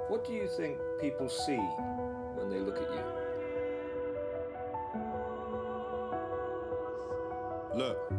What do you think people see when they look at you? Look,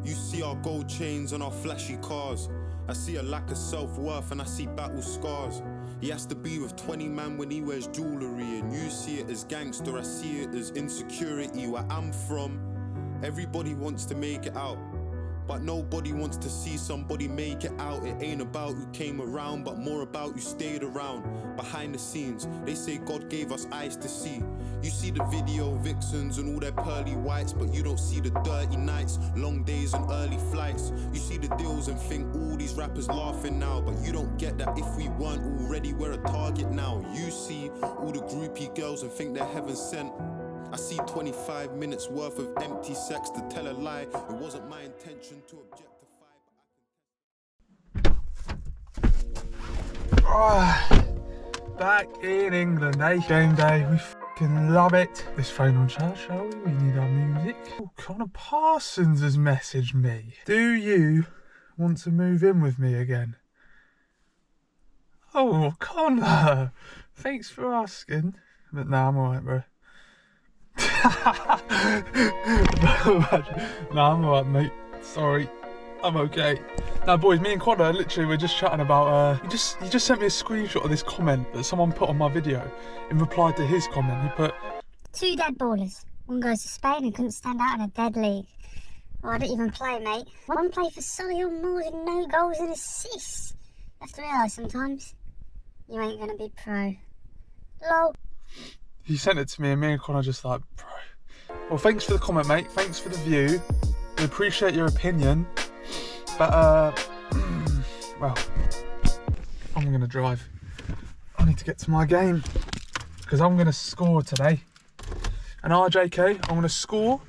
you see our gold chains and our flashy cars. I see a lack of self-worth and I see battle scars. He has to be with 20 man when he wears jewellery, and you see it as gangster, I see it as insecurity. Where I'm from, everybody wants to make it out, but nobody wants to see somebody make it out. It ain't about who came around, but more about who stayed around. Behind the scenes, they say God gave us eyes to see. You see the video vixens and all their pearly whites, but you don't see the dirty nights, long days and early flights. You see the deals and think all these rappers laughing now, but you don't get that if we weren't already, we're a target now. You see all the groupie girls and think they're heaven sent. I see 25 minutes worth of empty sex. To tell a lie, it wasn't my intention to objectify. Back in England, eh? Game day, we fucking love it. This phone on charge, shall we? We need our music. Oh, Connor Parsons has messaged me. Do you want to move in with me again? Oh, Connor, thanks for asking. But nah, I'm alright, bro. Nah, I'm alright, mate. Sorry, I'm okay. Now, boys, me and Connor literally were just chatting about. He just sent me a screenshot of this comment that someone put on my video in reply to his comment. He put, "Two dead ballers. One goes to Spain and couldn't stand out in a dead league. Oh, I didn't even play, mate. One played for Solihull Moors with no goals and assists. You have to realise sometimes you ain't gonna be pro. Lol." He sent it to me and Connor just like, bro. Well, thanks for the comment, mate. Thanks for the view. We appreciate your opinion. But, well, I'm going to drive. I need to get to my game because I'm going to score today. And RJK, I'm going to score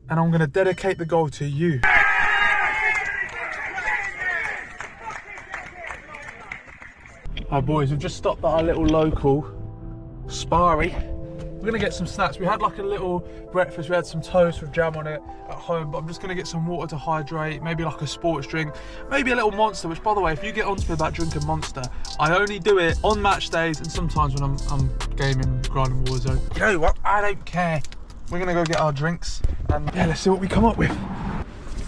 and I'm going to dedicate the goal to you. Hi, boys. We've just stopped at our little local Sparry. We're gonna get some snacks. We had like a little breakfast. We had some toast with jam on it at home, but I'm just gonna get some water to hydrate, maybe like a sports drink, maybe a little Monster, which, by the way, if you get onto me about drinking Monster, I only do it on match days and sometimes when I'm gaming, grinding Warzone. You know what? I don't care. We're gonna go get our drinks and yeah, let's see what we come up with.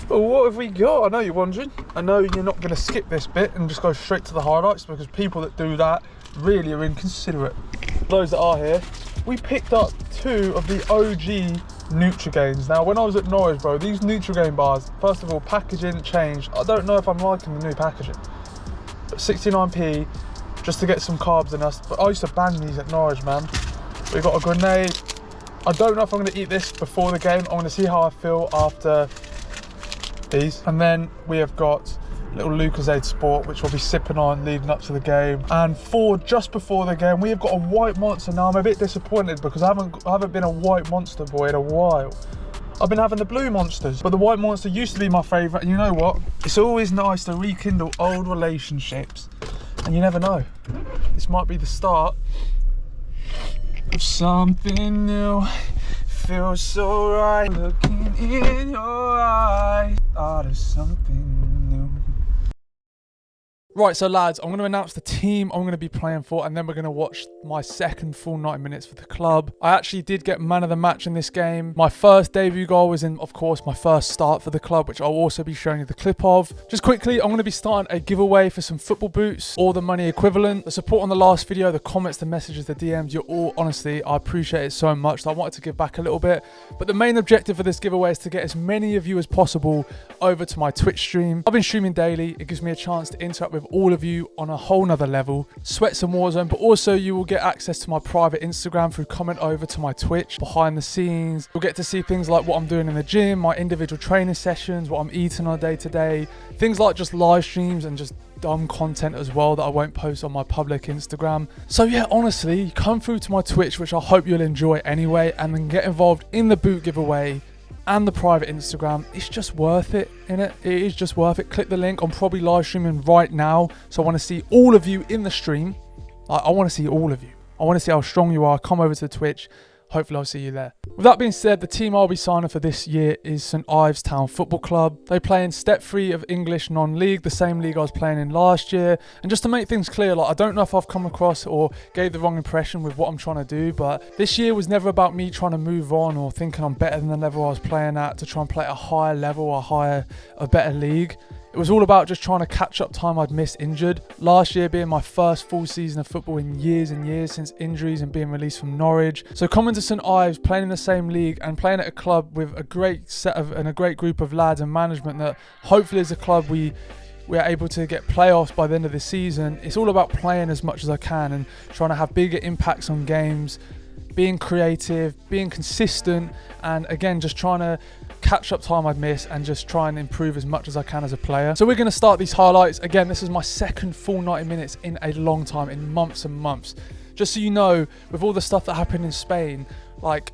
Well, what have we got? I know you're wondering. I know you're not gonna skip this bit and just go straight to the highlights, because people that do that really are inconsiderate. Those that are here, we picked up 2 of the OG Nutrigains. Now, when I was at Norwich, bro, these Nutrigain bars, first of all, packaging changed. I don't know if I'm liking the new packaging, but 69p just to get some carbs in us. But I used to bang these at Norwich, man. We got a grenade. I don't know if I'm going to eat this before the game. I want to see how I feel after these. And then we have got little Lucozade Sport, which we'll be sipping on leading up to the game. And for just before the game, we have got a white Monster. Now, I'm a bit disappointed because I haven't been a white Monster boy in a while. I've been having the blue Monsters, but the white Monster used to be my favourite. And you know what? It's always nice to rekindle old relationships. And you never know. This might be the start of something new. Feels so right looking in your eyes. Start of something new. Right, so lads, I'm going to announce the team I'm going to be playing for, and then we're going to watch my second full 90 minutes for the club. I actually did get man of the match in this game. My first debut goal was in, of course, my first start for the club, which I'll also be showing you the clip of. Just quickly, I'm going to be starting a giveaway for some football boots, or the money equivalent. The support on the last video, the comments, the messages, the DMs, you're all, honestly, I appreciate it so much. So I wanted to give back a little bit. But the main objective for this giveaway is to get as many of you as possible over to my Twitch stream. I've been streaming daily. It gives me a chance to interact with all of you on a whole nother level, sweat some Warzone, but also you will get access to my private Instagram through comment over to my Twitch behind the scenes. You'll get to see things like what I'm doing in the gym, my individual training sessions, what I'm eating on a day-to-day, things like just live streams and just dumb content as well that I won't post on my public Instagram. So yeah, honestly, come through to my Twitch, which I hope you'll enjoy anyway, and then get involved in the boot giveaway and the private Instagram. It's just worth it, innit? It is just worth it. Click the link. I'm probably live streaming right now, so I want to see all of you in the stream. I want to see all of you. I want to see how strong you are. Come over to Twitch. hopefully I'll see you there. With that being said, the team I'll be signing for this year is St Ives Town Football Club. They play in Step 3 of English non-league, the same league I was playing in last year. And just to make things clear, like, I don't know if I've come across or gave the wrong impression with what I'm trying to do, but this year was never about me trying to move on or thinking I'm better than the level I was playing at to try and play at a higher level, a better league. It was all about just trying to catch up time I'd missed injured. Last year being my first full season of football in years and years since injuries and being released from Norwich. So coming to St Ives, playing in the same league and playing at a club with a great and a great group of lads and management that hopefully as a club we are able to get playoffs by the end of the season. It's all about playing as much as I can and trying to have bigger impacts on games, being creative, being consistent, and again just trying to catch up time I'd miss and just try and improve as much as I can as a player. So we're going to start these highlights. Again, this is my second full 90 minutes in a long time, in months and months. Just so you know, with all the stuff that happened in Spain, like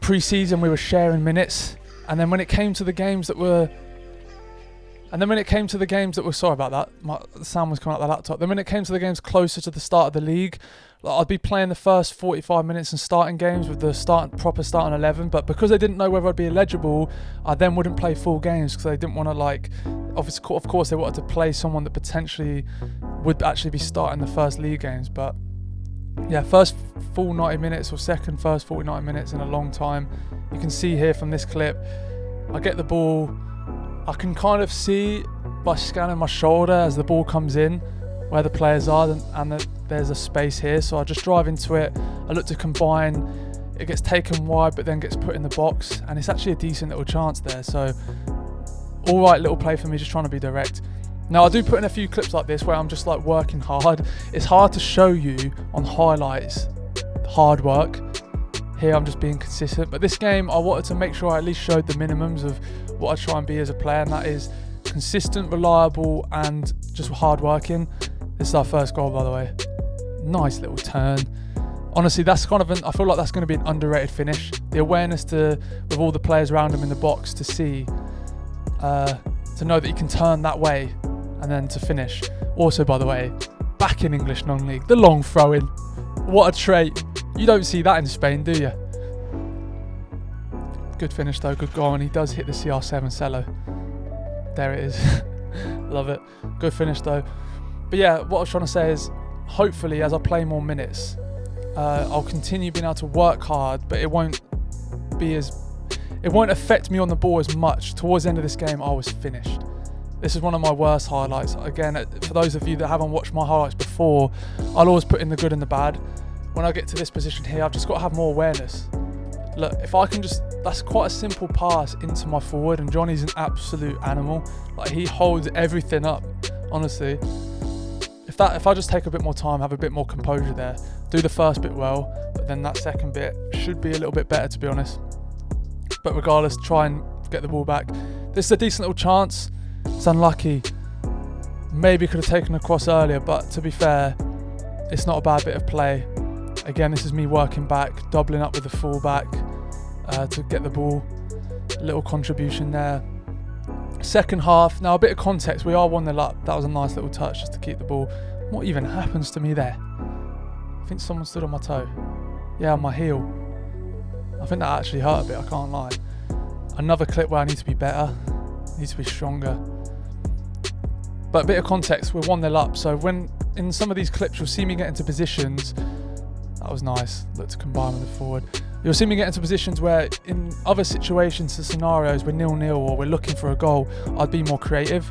pre-season we were sharing minutes, and then when it came to the games that were sorry about that, the sound was coming out the laptop. Then when it came to the games closer to the start of the league, I'd be playing the first 45 minutes and starting games with the proper starting 11, but because they didn't know whether I'd be eligible, I then wouldn't play full games because they didn't want to, of course they wanted to play someone that potentially would actually be starting the first league games. But yeah, first full 90 minutes or second first 49 minutes in a long time. You can see here from this clip, I get the ball, I can kind of see by scanning my shoulder as the ball comes in where the players are, and there's a space here, so I just drive into it. I look to combine, it gets taken wide but then gets put in the box, and it's actually a decent little chance there. So alright little play for me, just trying to be direct. Now I do put in a few clips like this where I'm just like working hard. It's hard to show you on highlights hard work. Here I'm just being consistent, but this game I wanted to make sure I at least showed the minimums of what I try and be as a player, and that is consistent, reliable, and just hard working. This is our first goal, by the way. Nice little turn. Honestly, that's kind of I feel like that's going to be an underrated finish. The awareness with all the players around him in the box to see, to know that you can turn that way and then to finish. Also, by the way, back in English non-league, the long throw-in. What a trait. You don't see that in Spain, do you? Good finish though, good goal, and he does hit the CR7 cello. There it is. Love it. Good finish though. But yeah, what I was trying to say is, hopefully as I play more minutes, I'll continue being able to work hard, but it won't affect me on the ball as much. Towards the end of this game, I was finished. This is one of my worst highlights. Again, for those of you that haven't watched my highlights before, I'll always put in the good and the bad. When I get to this position here, I've just got to have more awareness. Look, if I can that's quite a simple pass into my forward, and Johnny's an absolute animal. Like, he holds everything up, honestly. If I just take a bit more time, have a bit more composure there, do the first bit well, but then that second bit should be a little bit better, to be honest. But regardless, try and get the ball back. This is a decent little chance. It's unlucky. Maybe could have taken a cross earlier, but to be fair, it's not a bad bit of play. Again, this is me working back, doubling up with the full-back to get the ball. A little contribution there. Second half, now a bit of context, we are 1-0 up. That was a nice little touch just to keep the ball. What even happens to me there? I think someone stood on my toe. Yeah, on my heel. I think that actually hurt a bit, I can't lie. Another clip where I need to be better, need to be stronger. But a bit of context, we're 1-0 up, so when in some of these clips you'll see me get into positions. That was nice, look to combine with the forward. You'll see me get into positions where in other situations and scenarios we're 0-0 or we're looking for a goal, I'd be more creative.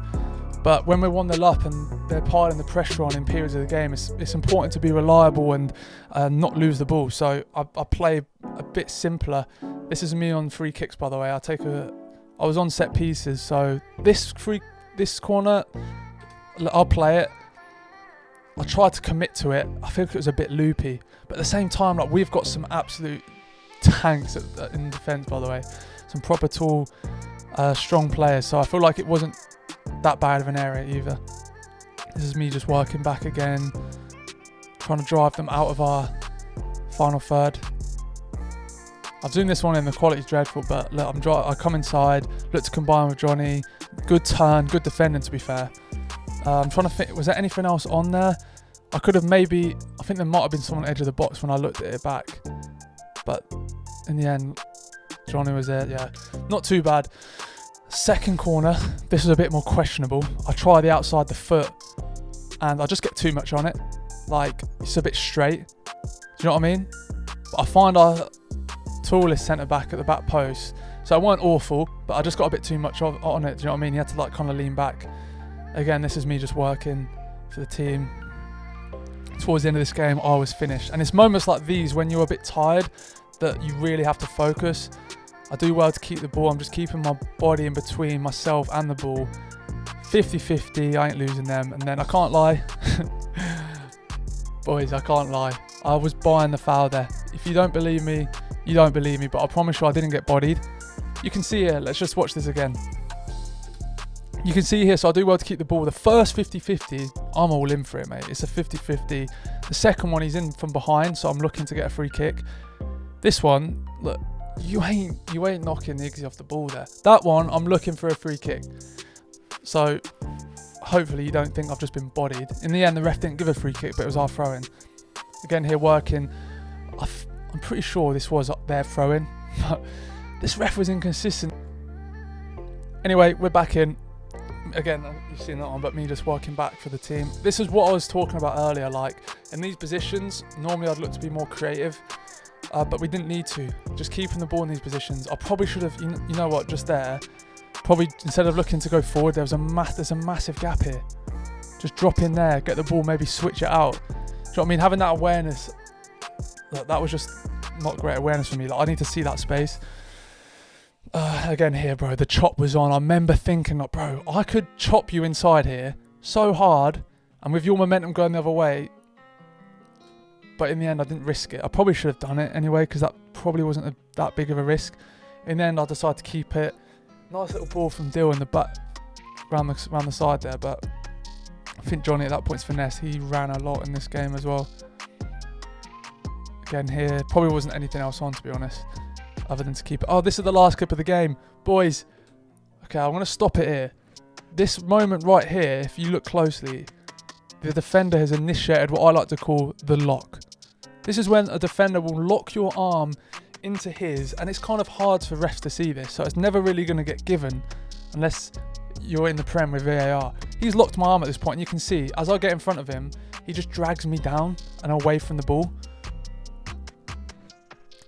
But when we're 1-0 up and they're piling the pressure on in periods of the game, it's important to be reliable and not lose the ball. So I play a bit simpler. This is me on free kicks, by the way. I was on set pieces, so this corner, I'll play it. I tried to commit to it. I think it was a bit loopy, but at the same time, like, we've got some absolute tanks in defence, by the way. Some proper tall, strong players. So I feel like it wasn't that bad of an area either. This is me just working back again, trying to drive them out of our final third. I've zoomed this one in, the quality's dreadful, but look, I come inside, look to combine with Johnny. Good turn, good defending, to be fair. I'm trying to think, was there anything else on there? I think there might have been someone on the edge of the box when I looked at it back. but in the end, Johnny was there. Yeah, not too bad. Second corner, this was a bit more questionable. I try the outside the foot, and I just get too much on it. Like, it's a bit straight. Do you know what I mean? But I find our tallest centre back at the back post, so it weren't awful, but I just got a bit too much on it. Do you know what I mean? He had to like kind of lean back. Again, this is me just working for the team. Towards the end of this game, I was finished. And it's moments like these when you're a bit tired that you really have to focus. I do well to keep the ball. I'm just keeping my body in between myself and the ball. 50-50, I ain't losing them. And then I can't lie. Boys, I can't lie. I was buying the foul there. If you don't believe me, you don't believe me. But I promise you I didn't get bodied. You can see here. Let's just watch this again. You can see here, so I do well to keep the ball. The first 50-50, I'm all in for it, mate. It's a 50-50. The second one, he's in from behind, so I'm looking to get a free kick. This one, look, you ain't knocking the Higgsy off the ball there. That one, I'm looking for a free kick. So hopefully you don't think I've just been bodied. In the end, the ref didn't give a free kick, but it was our throw-in. Again here working. I'm pretty sure this was their throw-in, but this ref was inconsistent. Anyway, we're back in. Again, you've seen that one, but me just working back for the team. This is what I was talking about earlier. Like, in these positions, normally I'd look to be more creative, but we didn't need to. Just keeping the ball in these positions. I probably should have, you know what, just there, probably instead of looking to go forward, there's a massive gap here. Just drop in there, get the ball, maybe switch it out. Do you know what I mean? Having that awareness, that was just not great awareness for me. Like, I need to see that space. Again here, bro, the chop was on. I remember thinking, like, bro, I could chop you inside here so hard, and with your momentum going the other way. But in the end, I didn't risk it. I probably should have done it anyway, because that probably wasn't that big of a risk. In the end, I decided to keep it. Nice little ball from Dill in the back, around the side there. But I think Johnny at that point's finesse. He ran a lot in this game as well. Again here, probably wasn't anything else on, to be honest, other than to keep it. Oh, this is the last clip of the game. Boys, okay, I'm going to stop it here. This moment right here, if you look closely, the defender has initiated what I like to call the lock. This is when a defender will lock your arm into his, and it's kind of hard for refs to see this, so it's never really going to get given unless you're in the Prem with VAR. He's locked my arm at this point, and you can see, as I get in front of him, he just drags me down and away from the ball.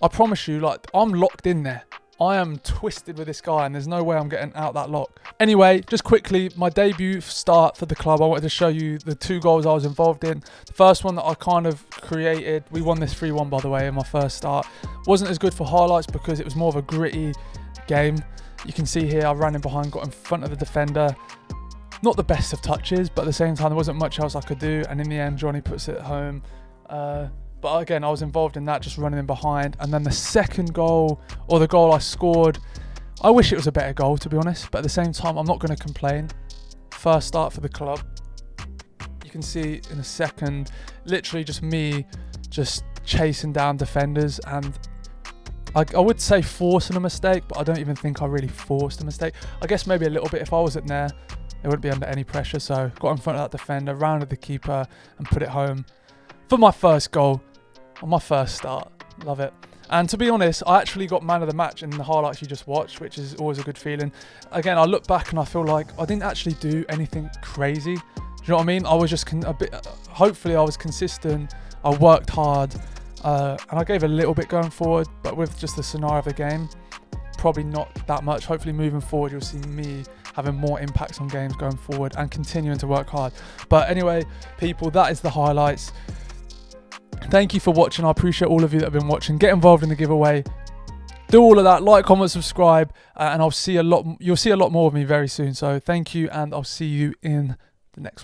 I promise you, like, I'm locked in there. I am twisted with this guy, and there's no way I'm getting out that lock. Anyway, just quickly, my debut start for the club. I wanted to show you the 2 goals I was involved in. The first one that I kind of created, we won this 3-1, by the way, in my first start. Wasn't as good for highlights because it was more of a gritty game. You can see here, I ran in behind, got in front of the defender. Not the best of touches, but at the same time, there wasn't much else I could do. And in the end, Johnny puts it home. But again, I was involved in that, just running in behind. And then the second goal, or the goal I scored, I wish it was a better goal, to be honest. But at the same time, I'm not going to complain. First start for the club. You can see in a second, literally just me just chasing down defenders. And I would say forcing a mistake, but I don't even think I really forced a mistake. I guess maybe a little bit. If I wasn't there, it wouldn't be under any pressure. So got in front of that defender, rounded the keeper and put it home for my first goal on my first start. Love it. And to be honest, I actually got man of the match in the highlights you just watched, which is always a good feeling. Again, I look back and I feel like I didn't actually do anything crazy. Do you know what I mean? I was just hopefully I was consistent. I worked hard, and I gave a little bit going forward, but with just the scenario of the game, probably not that much. Hopefully moving forward, you'll see me having more impacts on games going forward and continuing to work hard. But anyway, people, that is the highlights. Thank you for watching. I appreciate all of you that have been watching. Get involved in the giveaway. Do all of that. Like, comment, subscribe, and you'll see a lot more of me very soon. So thank you, and I'll see you in the next one.